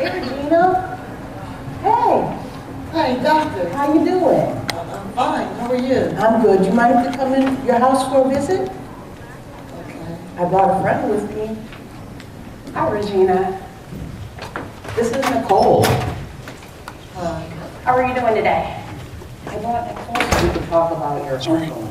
Hey, Regina. Hey. Hi, doctor. How you doing? I'm fine. How are you? I'm good. You mind if I come in your house for a visit? Okay. I brought a friend with me. Hi, Regina. This is Nicole. Hi. How are you doing today? I brought Nicole so we could talk about your homegoing.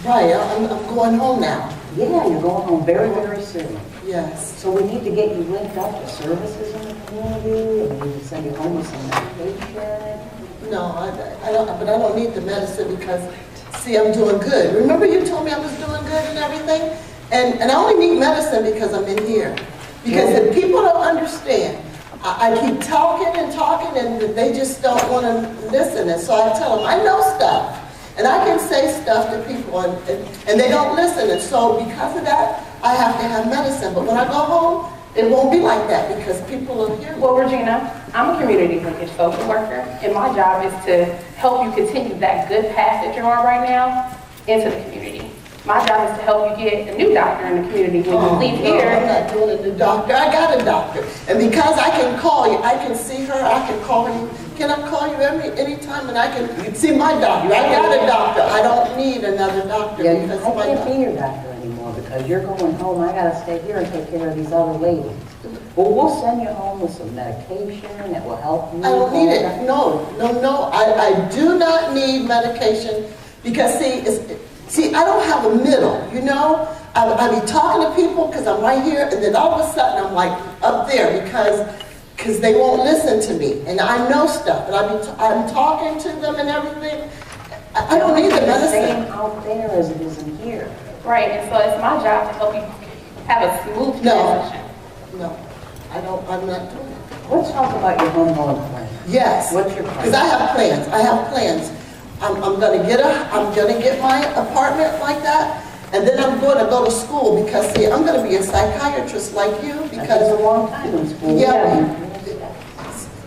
Right, I'm going home now. Yeah, you're going home very, very soon. Yes. So we need to get you linked up to services in the community, and we need to send you home with some medication. No, I don't, but I don't need the medicine because, see, I'm doing good. Remember you told me I was doing good and everything? And I only need medicine because I'm in here. Because if people don't understand, I keep talking and talking and they just don't want to listen. And so I tell them, I know stuff. And I can say stuff to people and they don't listen. And so because of that, I have to have medicine. But when I go home, it won't be like that because people will hear me. Well, Regina, I'm a community linkage social worker, and my job is to help you continue that good path that you're on right now into the community. My job is to help you get a new doctor in the community when you leave here. I'm not doing a new doctor. I got a doctor. And because I can call you, I can see her, I can call you. Can I call you anytime and I can see my doctor? I got a doctor. I don't need another doctor. Yeah, because I my can't be your doctor anymore because you're going home. I gotta stay here and take care of these other ladies. Well, we'll send you home with some medication that will help you. I don't need it. No. I do not need medication because see, I don't have a middle, you know? I be talking to people because I'm right here and then all of a sudden I'm like up there because they won't listen to me. And I know stuff, and I'm talking to them and everything. I don't need the medicine. Same out there as it is in here. Right, and so it's my job to help you have a smooth transition. No, I'm not doing it. Let's talk about your homegoing plan. Yes. What's your plan? Because I have plans. I'm gonna get my apartment like that, and then I'm going to go to school because see, I'm gonna be a psychiatrist like you because That's a long time in school.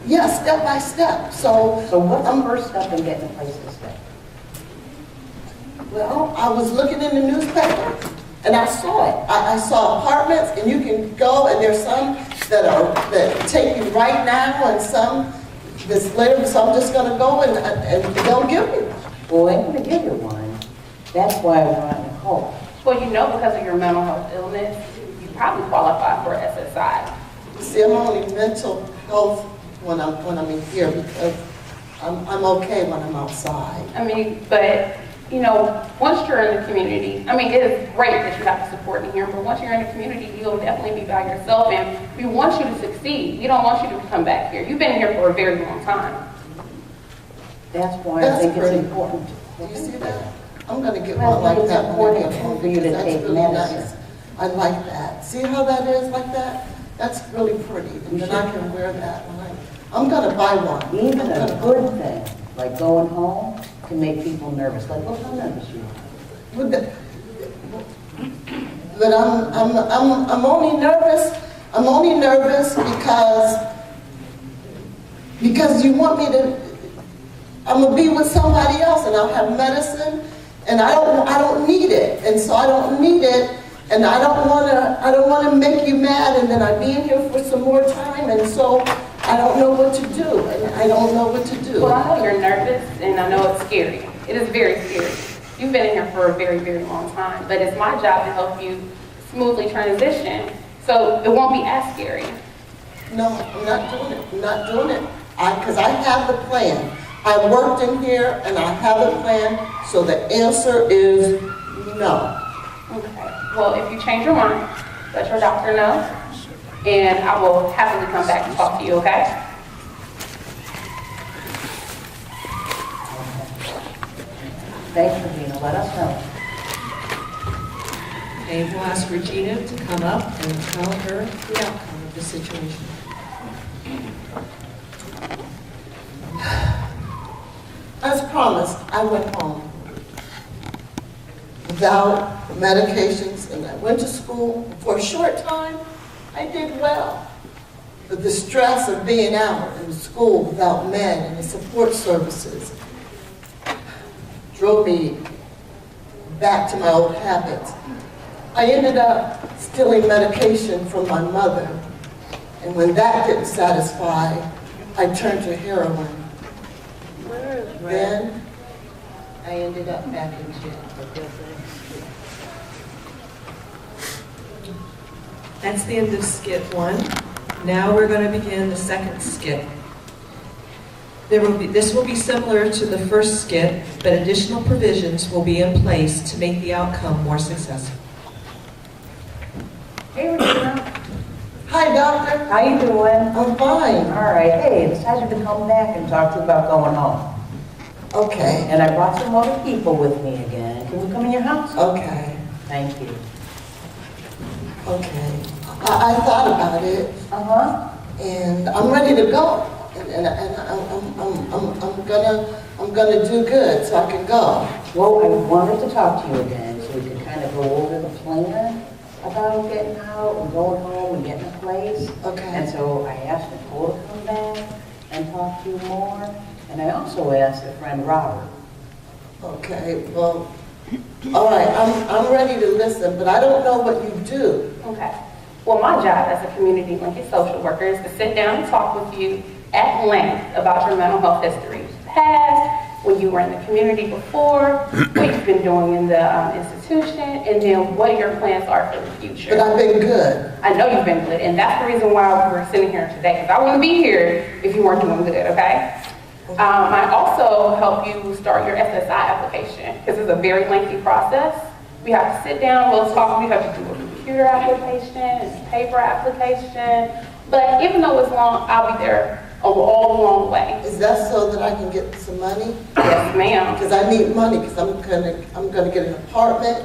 Yeah, step by step. So what's the first step in getting a place to stay? Well, I was looking in the newspaper and I saw it. I saw apartments, and you can go, and there's some that take you right now, and some this later. So I'm just going to go and they'll give me one. Well, they're going to give you one. That's why I brought Nicole. Well, you know, because of your mental health illness, you probably qualify for SSI. See, I'm only mental health when I'm in here because I'm okay when I'm outside. I mean, but, you know, once you're in the community, I mean, it is great that you have the support in here, but once you're in the community, you'll definitely be by yourself, and we want you to succeed. We don't want you to come back here. You've been here for a very long time. That's why I think it's important. Do you see that? I'm going to get Well, one like it's that important when I get home for you to because that's take really medicine. nice. I like that. See how that is like that? That's really pretty. And then I can wear that. I'm going to buy one. Even a good thing, like going home, can make people nervous. Like, look how nervous you are. But I'm only nervous. I'm only nervous because you want me to. I'm gonna be with somebody else, and I'll have medicine, and I don't need it, and so I don't need it, and I don't wanna make you mad, and then I be in here for some more time, and so I don't know what to do, and I don't know what to do. Well, I know you're nervous, and I know it's scary. It is very scary. You've been in here for a very, very long time, but it's my job to help you smoothly transition, so it won't be as scary. No, I'm not doing it. I'm not doing it. Because I have the plan. I worked in here, and I have a plan, so the answer is no. Okay. Well, if you change your mind, let your doctor know, and I will happily come back and talk to you, okay? Thanks, Regina. Let us know. Okay, we'll ask Regina to come up and tell her the outcome of the situation. As promised, I went home without medications, and I went to school. For a short time, I did well. But the stress of being out in school without med and the support services drove me back to my old habits. I ended up stealing medication from my mother And when that didn't satisfy, I turned to heroin. Then I ended up back in jail. That's the end of skit 1. Now we're going to begin the second skit. This will be similar to the first skit, but additional provisions will be in place to make the outcome more successful. Hey, Regina. Hi, doctor. How you doing? I'm fine. All right. Hey, decided to come back and talk to you about going home. Okay. And I brought some other people with me again. Can we come in your house? Okay. Thank you. Okay. I thought about it, Uh-huh. and I'm ready to go. And I'm gonna do good, so I can go. Well, I wanted to talk to you again so we could kind of go over the plan about getting out and going home and getting a place. Okay. And so I asked Nicole to come back and talk to you more. And I also asked a friend, Robert. Okay. Well, all right. I'm ready to listen, but I don't know what you do. Okay. Well, my job as a community linkage social worker is to sit down and talk with you at length about your mental health history, past, when you were in the community before, what you've been doing in the institution, and then what your plans are for the future. But I've been good. I know you've been good, and that's the reason why we're sitting here today, because I wouldn't be here if you weren't doing good, okay? I also help you start your SSI application, because it's a very lengthy process. We have to sit down, we'll talk, we have to do a computer application, it's a paper application, but even though it's long, I'll be there all along the way. Is that so that I can get some money? Yes, ma'am. Because I need money, because I'm gonna get an apartment,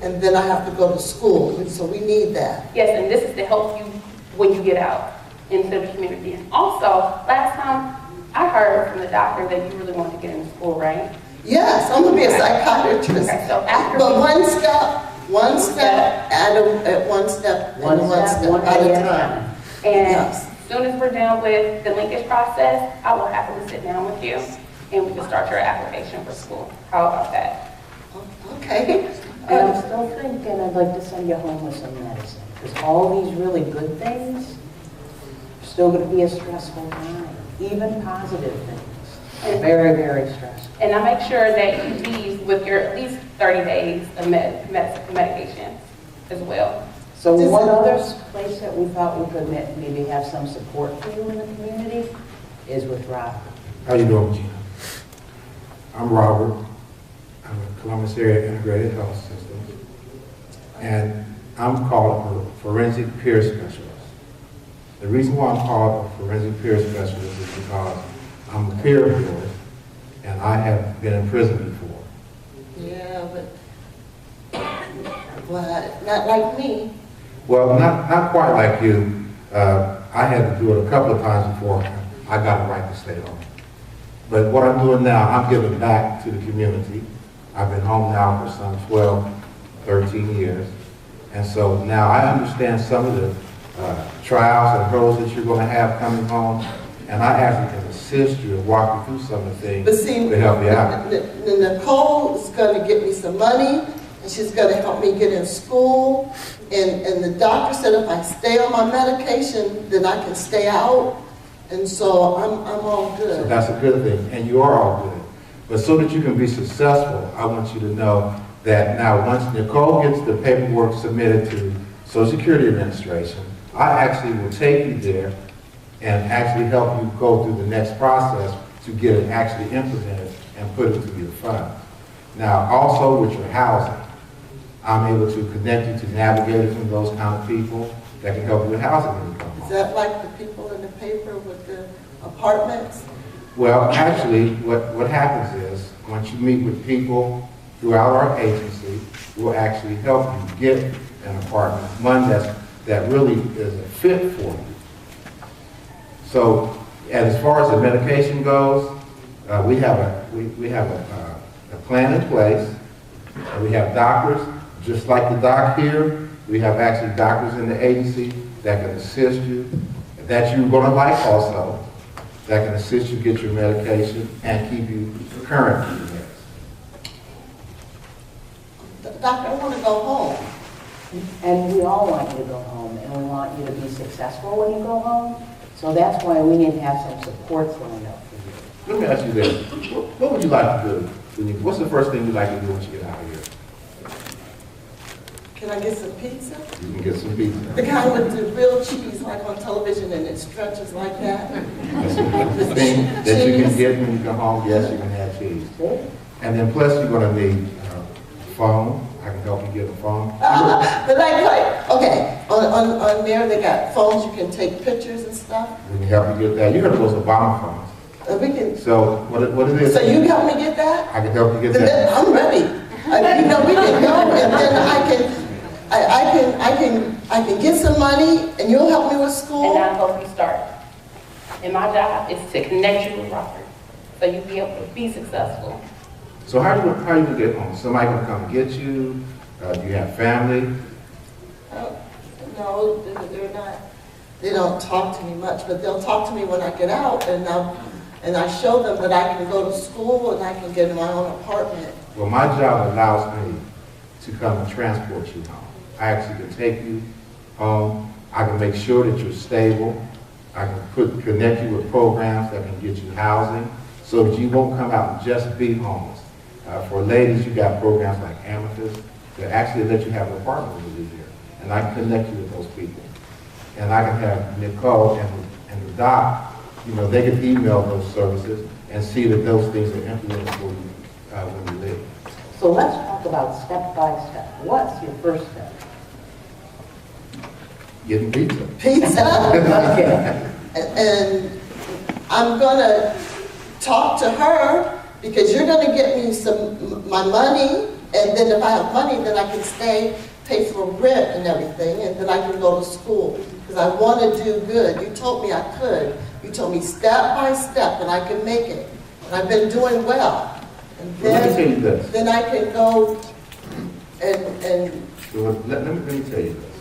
and then I have to go to school, so we need that. Yes, and this is to help you when you get out into the community. And also, last time I heard from the doctor that you really wanted to get into school, right? Yes, I'm gonna be a psychiatrist. Okay, so after But we- one step at one step One at a time. And Yes. as soon as we're done with the linkage process, I will happily sit down with you and we can start your application for school. How about that? Okay. And I'm still thinking I'd like to send you home with some medicine. Because all these really good things are still going to be a stressful time. Even positive things. Very, very stressful. And I make sure that you leave with your at least 30 days of medication as well. So one other place that we thought we could maybe have some support for you in the community is with Robert. How you doing, Regina? I'm Robert. I'm a Columbus Area Integrated Health System. And I'm called a forensic peer specialist. The reason why I'm called a forensic peer specialist is because I'm a peer of yours, and I have been in prison before. Yeah, but not like me. Well, not quite like you. I had to do it a couple of times before I got a right to stay home. But what I'm doing now, I'm giving back to the community. I've been home now for some 12, 13 years. And so now I understand some of the trials and hurdles that you're going to have coming home. And I actually can assist you and walk you through some of the things But see, to help you out. Nicole is going to get me some money, and she's going to help me get in school. And the doctor said if I stay on my medication, then I can stay out. And so I'm all good. So that's a good thing, and you are all good. But so that you can be successful, I want you to know that now once Nicole gets the paperwork submitted to Social Security Administration, I actually will take you there and actually help you go through the next process to get it actually implemented and put it to your fund. Now, also with your housing, I'm able to connect you to navigators and those kind of people that can help you with housing when you come home. Is that like the people in the paper with the apartments? Well, actually, what happens is, once you meet with people throughout our agency, we'll actually help you get an apartment, one that really is a fit for you. So, and as far as the medication goes, we have a plan in place. We have doctors, just like the doc here. We have actually doctors in the agency that can assist you, that you're going to like also, that can assist you get your medication and keep you current with your meds. Doctor, I want to go home. And we all want you to go home, and we want you to be successful when you go home. So that's why we need to have some supports lined up for you. Let me ask you this. What would you like to do? What's the first thing you'd like to do once you get out of here? Can I get some pizza? You can get some pizza. The kind with the real cheese, like on television, and it stretches like that. That's the thing that you can get when you come home. Yes, you can have cheese. And then plus you're going to need a phone. I can help you get a phone. But okay, on there they got phones you can take pictures and stuff. We can help you get that. You heard of those Obama phones. We can. So what it is? So you help me get that? I can help you get Then that. I'm ready. You know, we can go, and then I can get some money, and you'll help me with school. And I'll help you start. And my job is to connect you with Robert, so you'll be able to be successful. So how you gonna get home? Somebody gonna come get you? Do you have family? No, they're not. They don't talk to me much, but they'll talk to me when I get out, and I show them that I can go to school and I can get my own apartment. Well, my job allows me to come and transport you home. I actually can take you home. I can make sure that you're stable. I can connect you with programs that can get you housing so that you won't come out and just be homeless. For ladies, you got programs like Amethyst that actually let you have an apartment when you live here. And I can connect you with those people. And I can have Nicole and the doc, you know, they can email those services and see that those things are implemented for you when you leave. So let's talk about step by step. What's your first step? Getting pizza. Pizza? Okay. And I'm gonna talk to her because you're gonna get me my money, and then if I have money, then I can stay, pay for rent and everything, and then I can go to school because I want to do good. You told me I could. You told me step by step, and I can make it. And I've been doing well. And Well, let me tell you this. then I can go and So let me tell you this.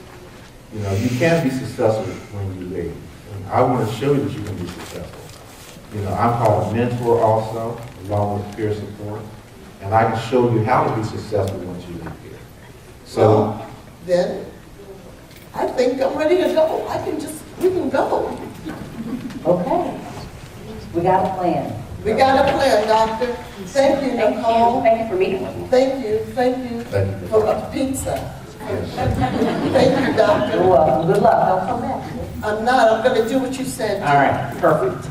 You know, you can't be successful when you leave. And I want to show you that you can be successful. You know, I'm called a mentor also, along with peer support. And I can show you how to be successful once you leave here. So, then I think I'm ready to go. We can go. Okay. We got a plan. We got a plan, doctor. Thank you, Nicole. Thank you for meeting with me. Thank you Thank you. for a pizza. Thank you, doctor. You're welcome. Good luck. Don't come back. I'm not. I'm going to do what you said. All right. Perfect.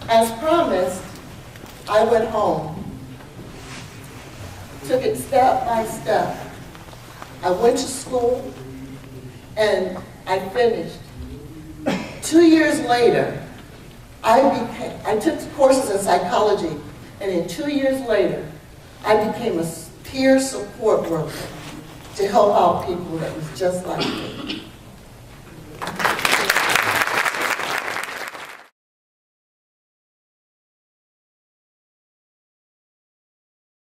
As promised, I went home. Took it step by step. I went to school and I finished. 2 years later, I took courses in psychology, and in 2 years later, I became a peer support worker to help out people that was just like me.